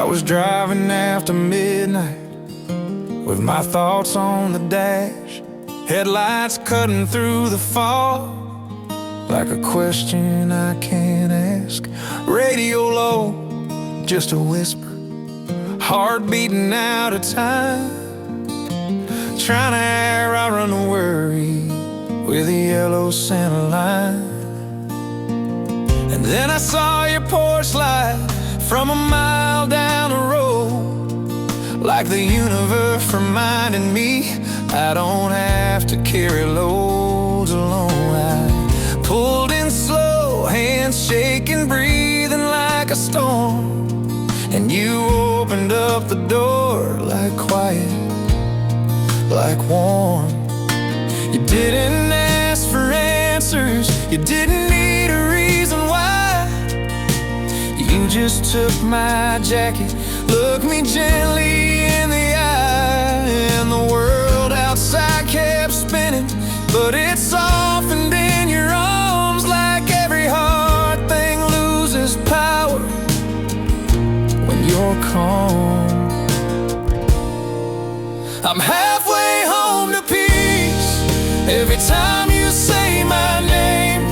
was driving after midnight with my thoughts on the dash, headlights cutting through the fog like a question I can't ask. Radio low, just a whisper, heart beating out of time, trying to outrun the worry with a yellow center line. And then I saw your porch light from a mile down the road, like the universe reminding me I don't have to carry loads alone. I pulled in slow, hands shaking, breathing like a storm, and you opened up the door like quiet, like warm. You didn't ask for answers, you didn't need a reason why. You just took my jacket, looked me gently in the eye, and the world outside kept spinning, but it softened in your arms like every hard thing loses power when you're calm. I'm halfway home to peace every time you say my name,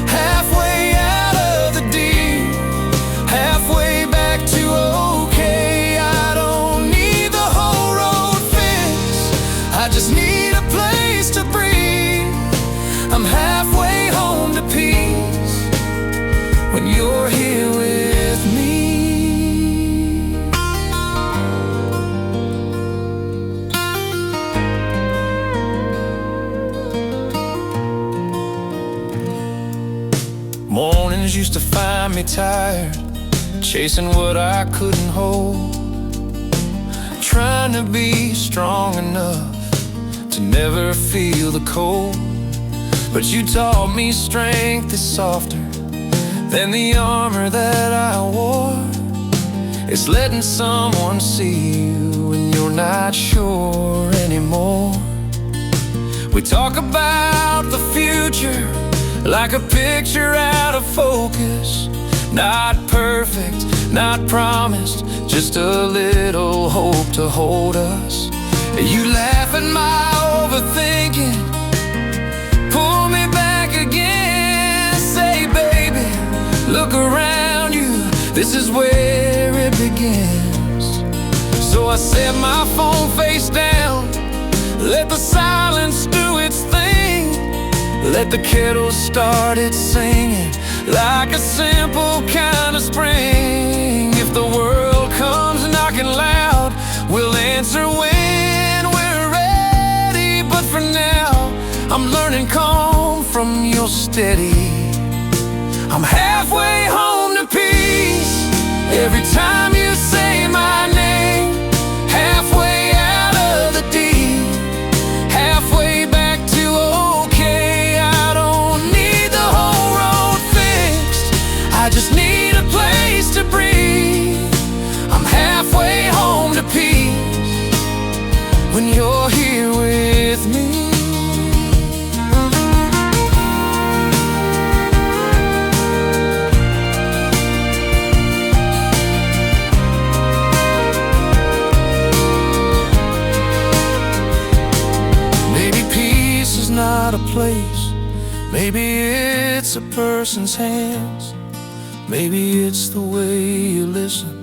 halfway out of the deep, halfway back to okay. I don't need the whole road fixed, I just need a place to breathe. I'm halfway home to peace when you're here with me. Mornings used to find me tired, chasing what I couldn't hold, trying to be strong enough to never feel the cold. But you taught me strength is softer than the armor that I wore. It's letting someone see you when you're not sure anymore. We talk about the future like a picture out of focus, not perfect, not promised, just a little hope to hold us. You laugh at my overthinking, pull me back again, say baby, look around you, this is where it begins. So I set my phone face down, let the silence do its thing, let the kettle start it singing like a simple kind of spring. If the world comes knocking loud, we'll answer when we're ready. But for now, I'm learning calm from your steady. I'm halfway home to peace every time you say my name, halfway out of the deep, halfway back to okay. I don't need the whole road fixed, I just need a place to breathe. I'm halfway home to peace when you're here with me. Not a place, maybe it's a person's hands, maybe it's the way you listen,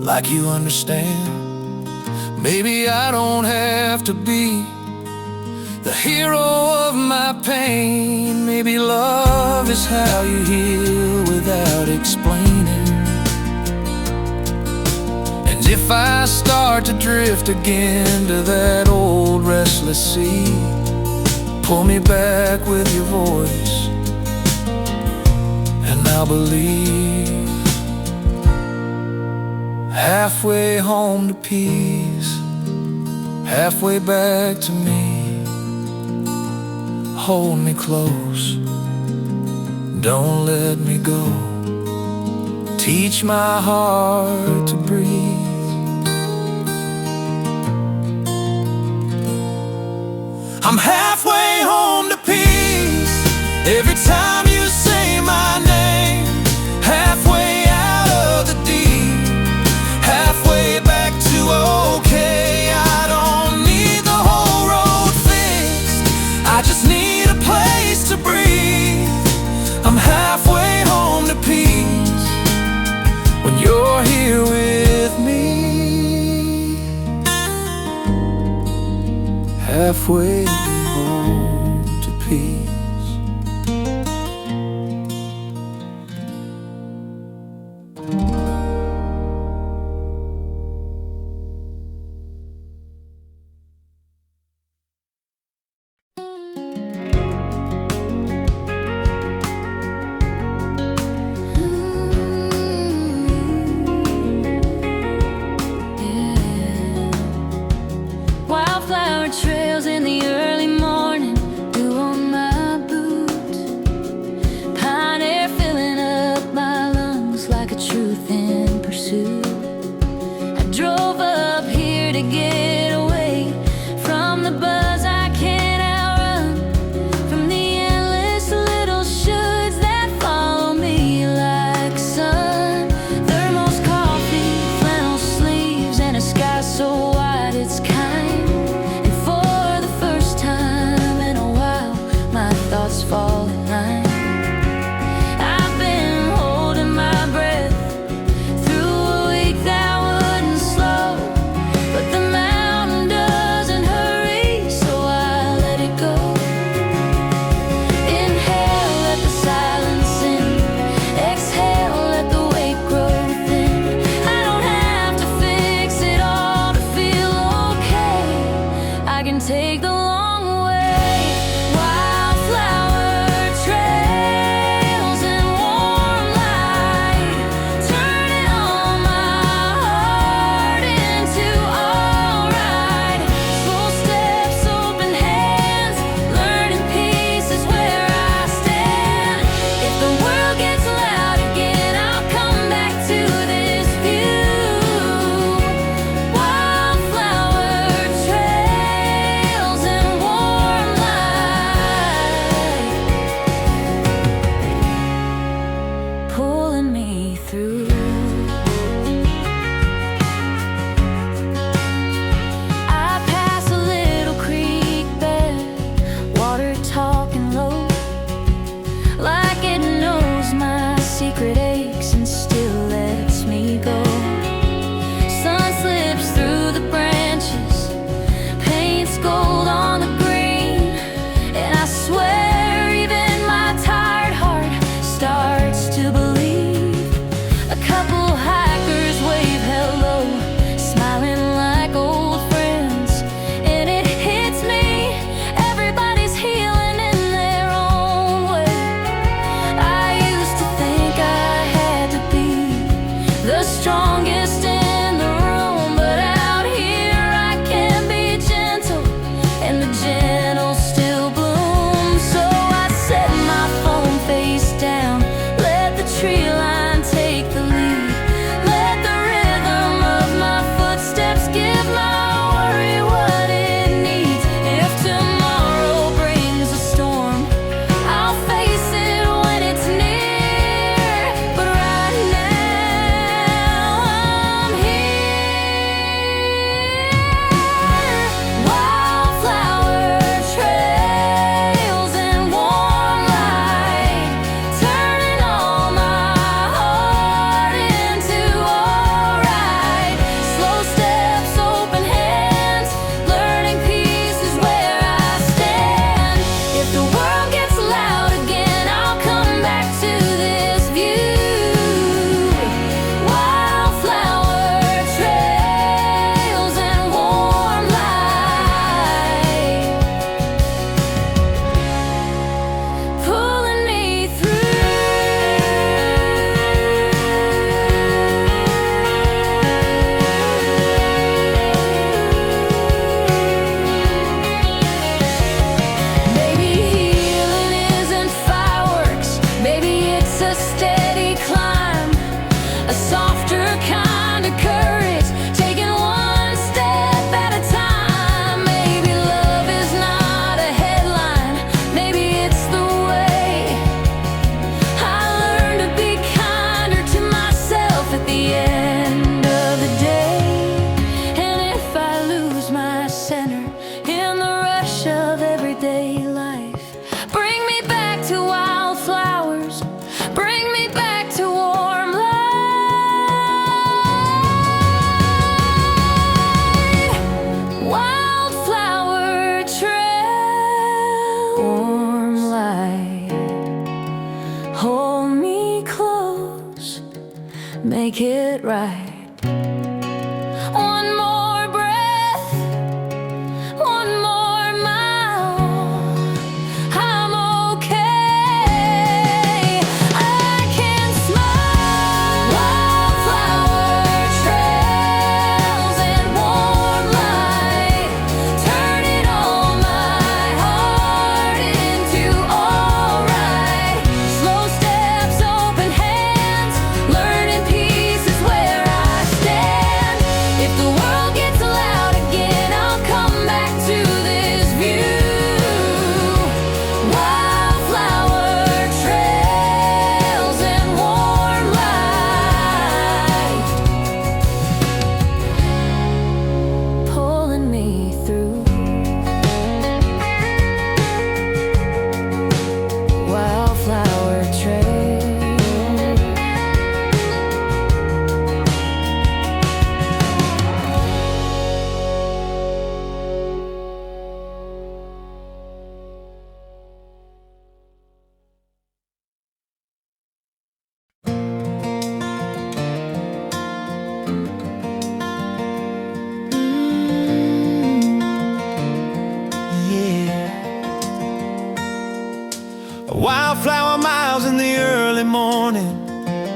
like you understand. Maybe I don't have to be the hero of my pain, maybe love is how you heal without explaining. And if I start to drift again to that old restless sea, pull me back with your voice, and I'll believe. Halfway home to peace, halfway back to me. Hold me close, don't let me go. Teach my heart to breathe. I'm halfway home to peace every time you say my name, halfway out of the deep, halfway home to peace. Wildflower trails in the early morning, dew on my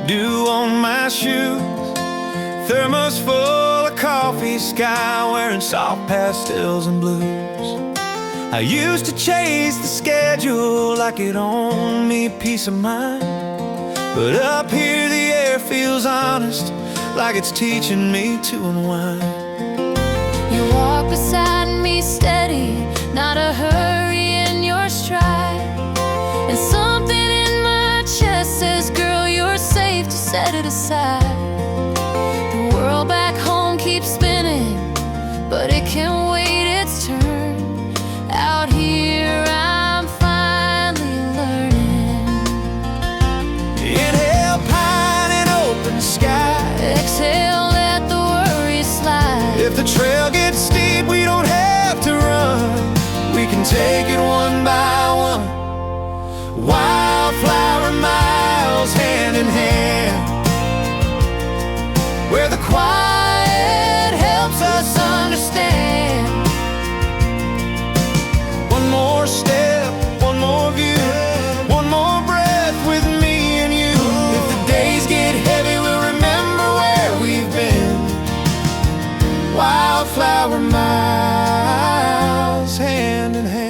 dew on my shoes, thermos full of coffee, sky wearing soft pastels and blues. I used to chase the schedule like it owned me peace of mind, but up here the air feels honest, like it's teaching me to unwind. You walk beside me steady, not a hurry in your stride, and something in my chest says, girl, you're safe to set it aside. The world back home keeps spinning, but it can wait its turn. Out here I'm finally learning. Inhale pine and open sky, Exhale, let the worries slide. if the trail gets steep we don't have to run, we can take it one by one. Wildflower miles hand in hand, where the quiet helps us understand. One more step, one more view, one more breath with me and you. If the days get heavy we'll remember where we've been. Wildflower miles hand in hand.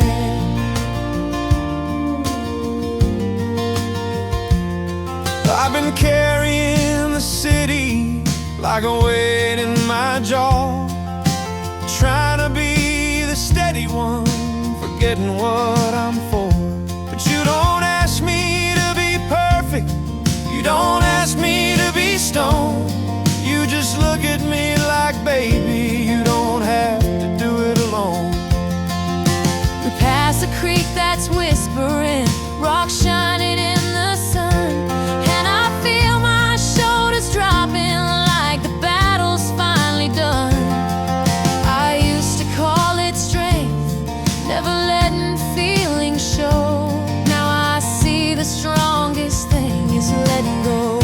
I've been carrying the city like a weight in my jaw, trying to be the steady one, forgetting what I'm for. But you don't ask me to be perfect, you don't ask me to be stoned. You just look at me like, baby, you don't have to do it alone. We pass a creek that's whispering, rocks shining in the sun, and I feel my shoulders dropping like the battle's finally done. I used to call it strength, never letting feelings show. Now I see the strongest thing is letting go.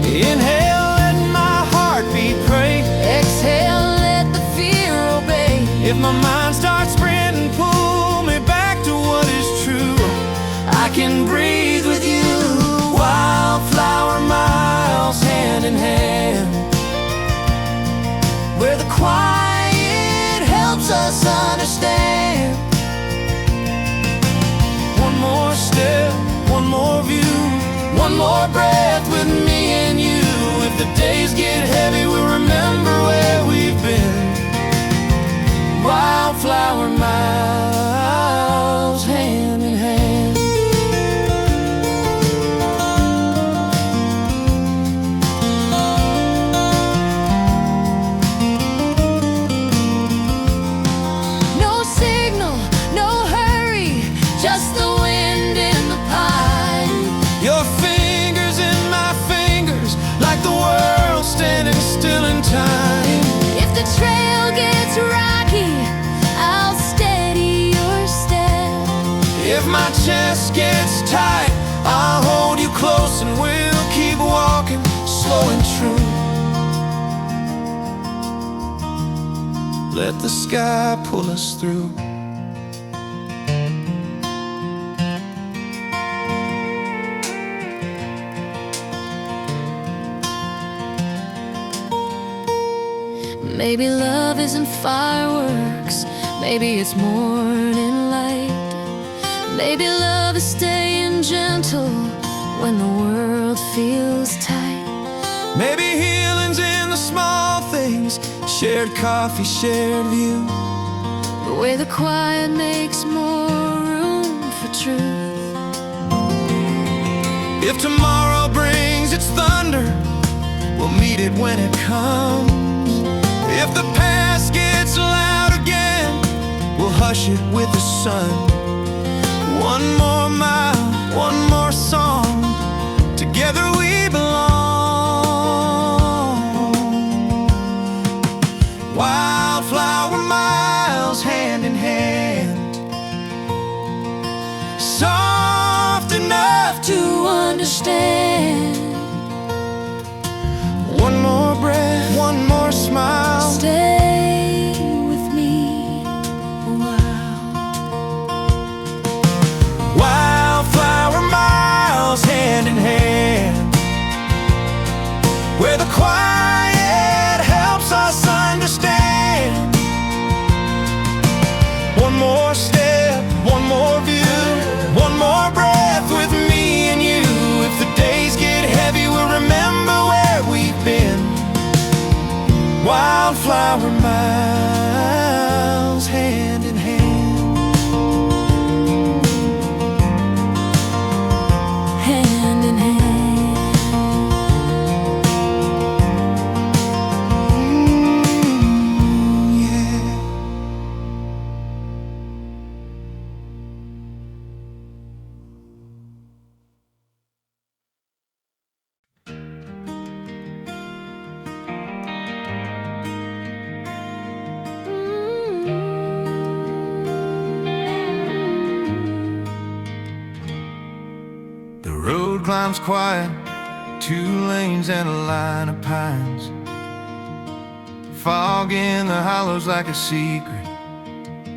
Inhale, let my heartbeat pray. Exhale, let the fear obey. If my mind starts sprinting, pull me back to what is true. I can breathe with you. Wildflower miles hand in hand, where the quiet helps us understand. One more step, one more view, one more breath with me and you. If the days get heavy we'll remember where we've been. Wildflower miles hand in hand. No signal, no hurry, just the wind in the pine. Your fingers in my fingers, like the world standing still in time. If the trail gets rocky, I'll steady your step. If my chest gets tight, I'll hold you close and we'll keep walking, slow and true. Let the sky pull us through. Maybe love isn't fireworks, maybe it's morning light. Maybe love is staying gentle when the world feels tight. Maybe healing's in the small things, shared coffee, shared view. The way the quiet makes more room for truth. If tomorrow brings its thunder, we'll meet it when it comes. If the past gets loud again, we'll hush it with the sun. One more mile, one more song, together we belong. Wildflower miles hand in hand, soft enough to understand. One more breath, one more smile. Stay with me a while. Wildflower miles hand in hand. wildflower miles, hand in hand. Hand in hand. The road climbs quiet, 2 lanes and a line of pines. Fog in the hollows like a secret,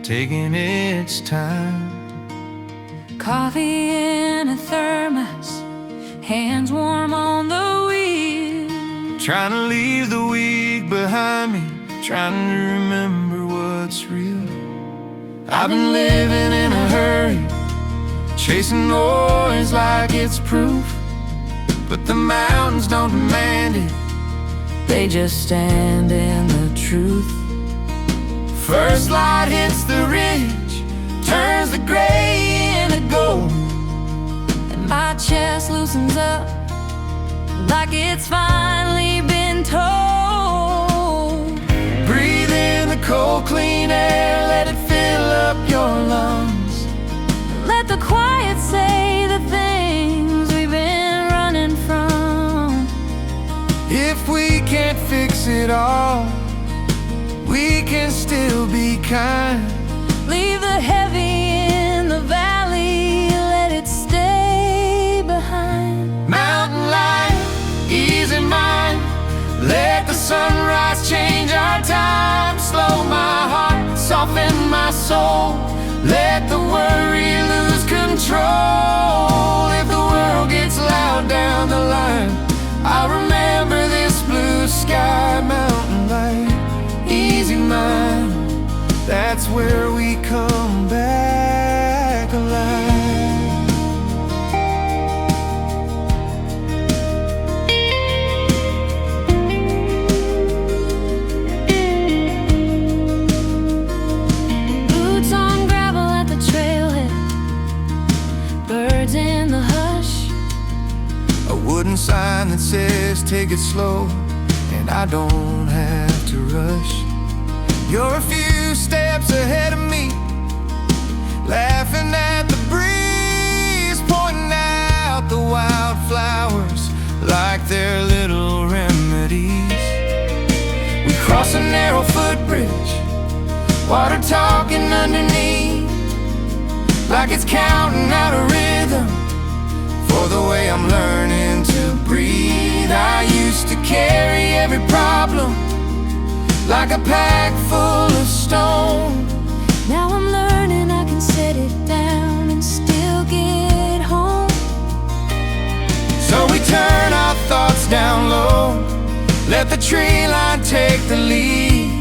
taking its time. Coffee in a thermos, hands warm on the wheel. Trying to leave the week behind me, trying to remember what's real. I've been living in a hurry, chasing noise like it's proof, but the mountains don't demand it, They just stand in the truth. First light hits the ridge, turns the gray into gold, And my chest loosens up like it's finally been told. breathe in the cold clean air, let it fill up your lungs. Let the quiet say the things we've been running from. If we can't fix it all, we can still be kind. Leave the heavy in the valley, let it stay behind. Mountain light, easy mind, let the sunrise change our time. Slow my heart, soften my soul, let the worry lose control. If the world gets loud down the line, I remember this blue sky. Mountain light, easy mind, that's where we come back alive. Boots on gravel at the trailhead, birds in the hush. A wooden sign that says take it slow, and I don't have to rush. You're a few steps ahead of me, laughing at the breeze, pointing out the wildflowers like they're little remedies. We cross a narrow footbridge, water talking underneath, like it's counting out a rhythm for the way I'm learning to breathe. I used to carry every problem like a pack full of stone. Now I'm learning I can set it down and still get home. So we turn our thoughts down low, let the tree line take the lead.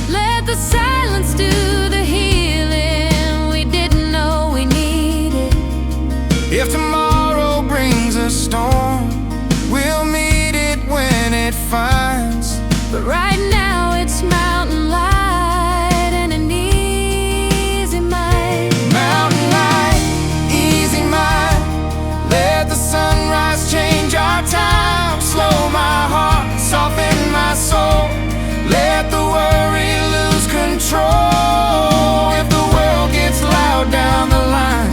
Let the silence do the healing we didn't know we needed. If tomorrow brings a storm, we'll meet it when it finds. But right now it's mountain light and an easy mind. Mountain light, easy mind, let the sunrise change our time. Slow my heart, soften my soul, let the worry lose control. If the world gets loud down the line,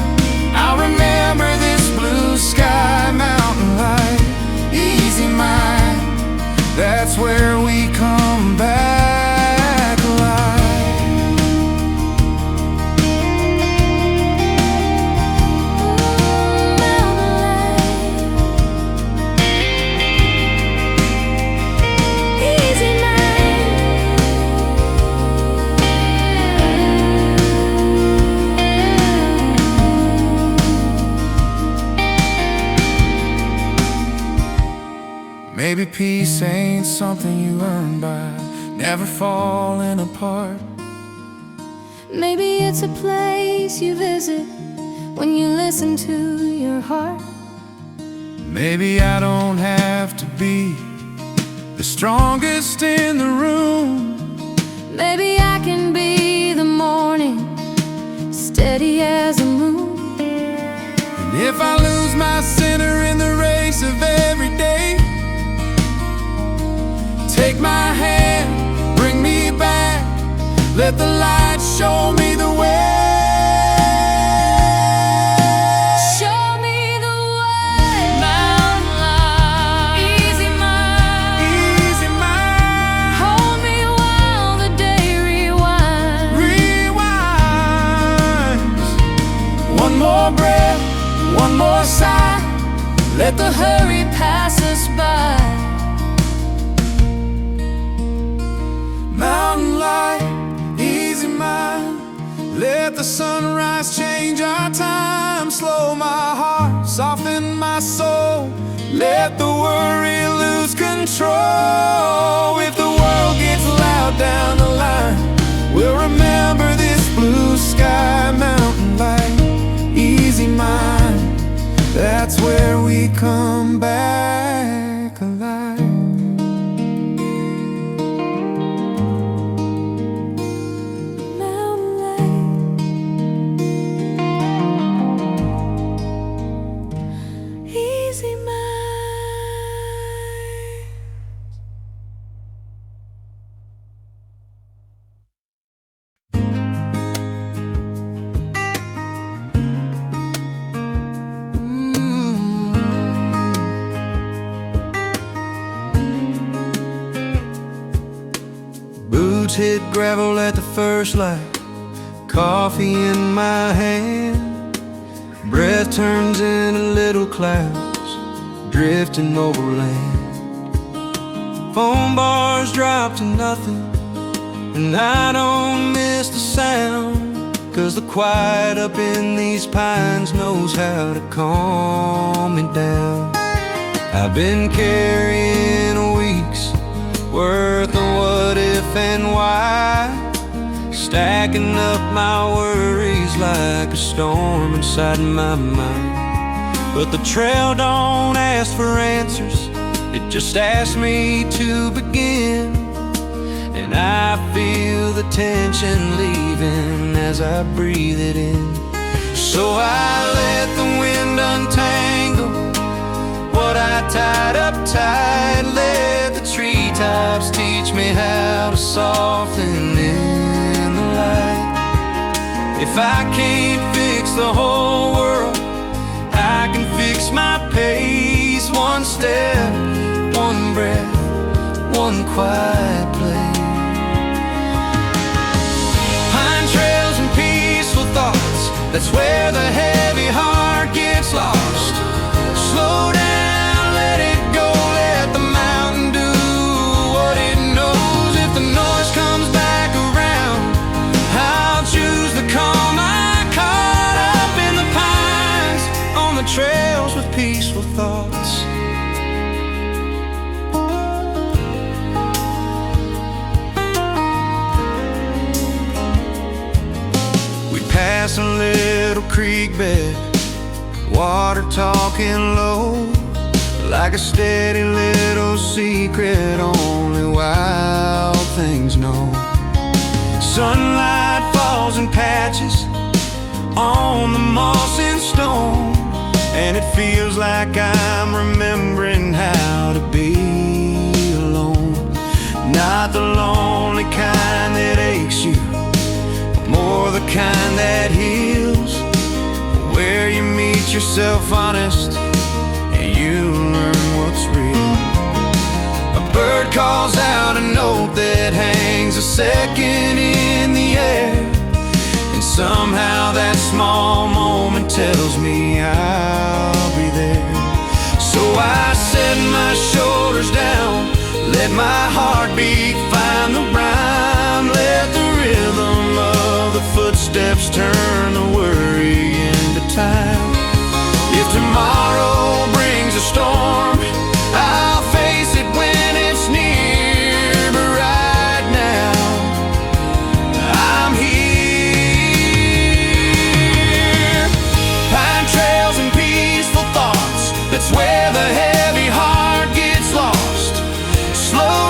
I'll remember this blue sky. Mountain light, easy mind, that's where we come back alive. Easy Maybe peace ain't something you earn by never falling apart. Maybe it's a place you visit when you listen to your heart. Maybe I don't have to be the strongest in the room. Maybe I can be the morning, steady as a moon. And if I lose my center in the race of every day, take my hand, bring me back, let the light show me the way. One more sigh, let the hurry pass us by. Mountain light, easy mind, let the sunrise change our time. Slow my heart, soften my soul, let the worry lose control. If the world gets loud down the line, we'll remember this blue sky. Mountain light, easy mind, that's where we come back alive. Mountain light, easy mind. Boots hit gravel at the first light, coffee in my hand. Breath turns into little clouds, drifting overland. Phone bars drop to nothing, and I don't miss the sound, 'cause the quiet up in these pines knows how to calm me down. I've been carrying weeks worth of what if and why, stacking up my worries like a storm inside my mind. But the trail don't ask for answers, it just asks me to begin. And I feel the tension leaving as I breathe it in. So I let the wind untangle what I tied up tight, let the treetops teach me how to soften in the light. If I can't fix the whole world, I can fix my pace. One step, one breath, one quiet place. Pine trails and peaceful thoughts, that's where the heavy heart gets lost. Slow down, let it go, let the mountain do what it knows. If the noise comes back around, I'll choose the calm. I caught up in the pines, on the trails with peaceful thoughts. We pass a little creek bed, water talking low, like a steady little secret only wild things know. Sunlight falls in patches on the moss and stone, and it feels like I'm remembering how to be alone. Not the lonely kind that aches you, more the kind that heals, where you meet yourself honest and you learn what's real. A bird calls out a note that hangs a second in the air, and somehow that small moment tells me I'll be there. So I set my shoulders down, let my heartbeat find the rhyme, let the rhythm of the footsteps turn the worry into time. If tomorrow brings a storm, I'll face it when it's near. But right now, I'm here. Pine trails and peaceful thoughts, that's where the heavy heart gets lost. Slow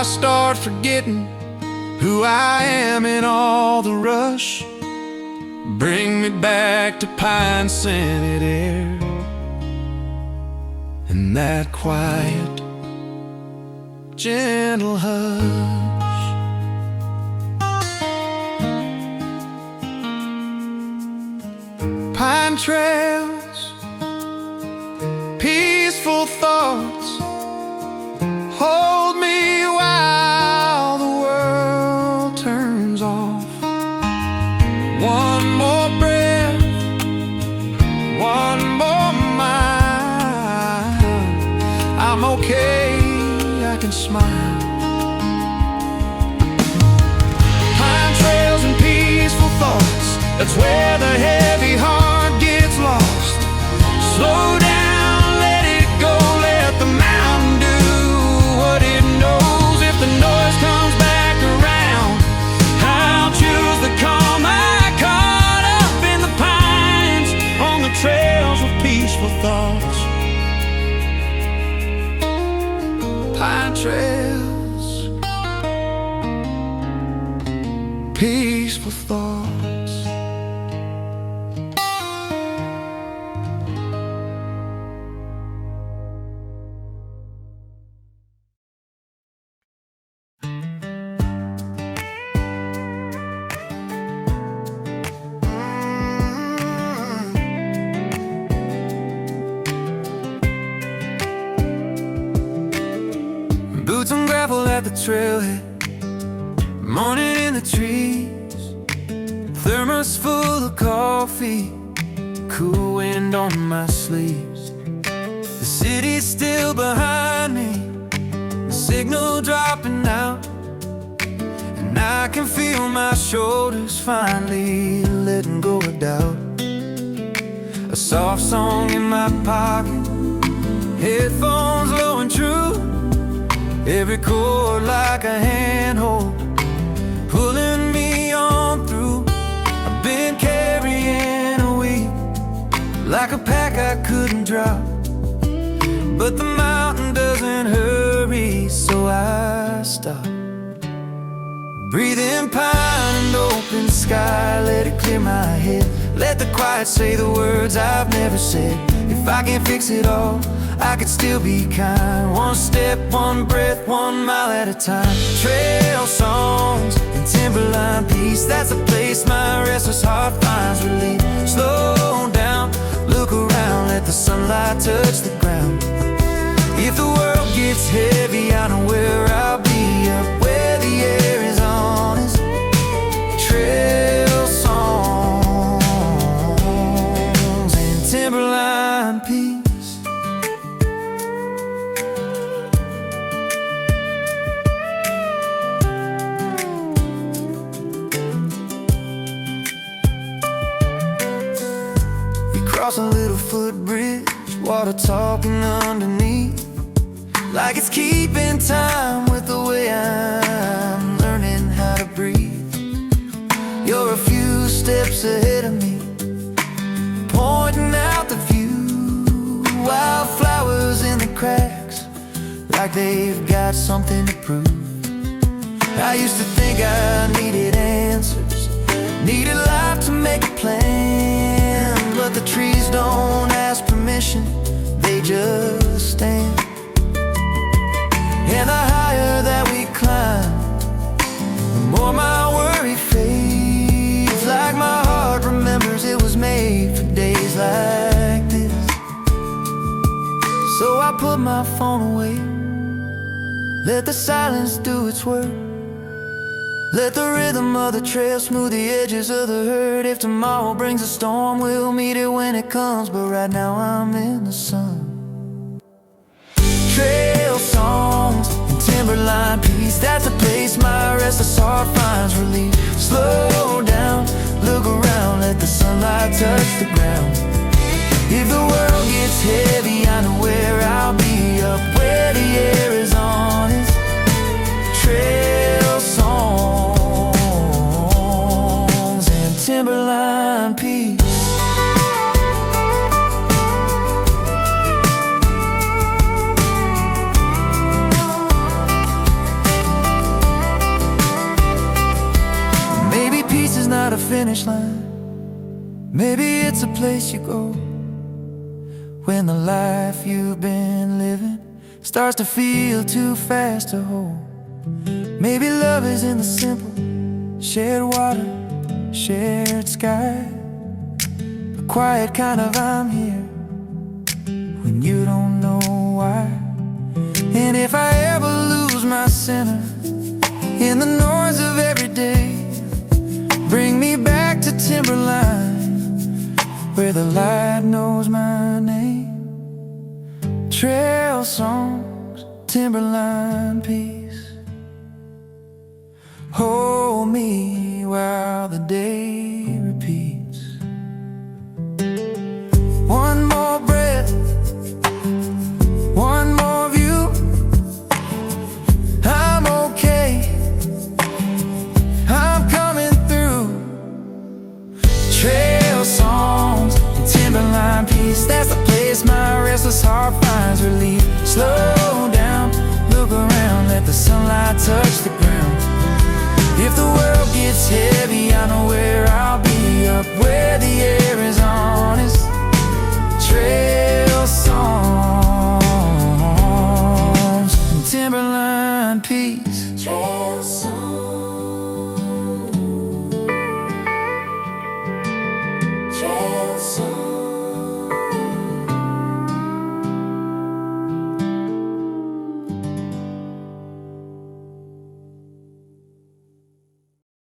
I start forgetting who I am in all the rush. Bring me back to pine-scented air and that quiet, gentle hush. Pine trails, peaceful thoughts, hold me while the world turns off. One more breath, one more mile. I'm okay, I can smile. Pine trails and peaceful thoughts, that's where the heavy heart gets lost. Slow down, let it go, let the mountain do what it knows. If the noise comes back around, I'll choose the calm. I caught up in the pines on the trails of peaceful thoughts. Pine trails, peaceful thoughts. Boots on gravel at the trailhead, morning in the trees, thermos full of coffee, cool wind on my sleeves. The city's still behind me, the signal dropping out, and I can feel my shoulders finally letting go of doubt. A soft song in my pocket, headphones low and true, every chord like a handhold, pulling me on through. I've been carrying a weight like a pack I couldn't drop, but the mountain doesn't hurry, so I stop. Breathe in pine and open sky, let it clear my head. Let the quiet say the words I've never said. If I can't fix it all, I could still be kind. One step, one breath, 1 mile at a time. Trail songs and timberline peace, that's a place my restless heart finds relief. Slow down, look around, let the sunlight touch the ground. If the world gets heavy, I know where I'll be, up where the air is honest. Trail songs and timberline peace. Cross a little footbridge, water talking underneath, like it's keeping time with the way I'm learning how to breathe. You're a few steps ahead of me, pointing out the view. Wildflowers in the cracks, like they've got something to prove. I used to think I needed answers, needed life to make a plan, but the trees don't ask permission, they just stand. And the higher that we climb, the more my worry fades, like my heart remembers it was made for days like this. So I put my phone away, let the silence do its work. Let the rhythm of the trail smooth the edges of the herd. If tomorrow brings a storm, we'll meet it when it comes, but right now I'm in the sun. Trail songs and timberline peace, that's a place my restless heart finds relief. Slow down, look around, let the sunlight touch the ground. If the world gets heavy, I know where I'll be, up where the air is honest. Trail songs and timberline peace. finish line. Maybe it's a place you go when the life you've been living starts to feel too fast to hold. Maybe love is in the simple, shared water, shared sky, the quiet kind of I'm here when you don't know why. And if I ever lose my center in the noise of every day, bring me back to Timberline, where the light knows my name. Trail songs, Timberline peace. Hold me while the day repeats. One more breath, one more view. I'm okay, I'm coming through. Trail songs and Timberline peace, that's the place my restless heart finds relief. Slow down, look around, let the sunlight touch the ground.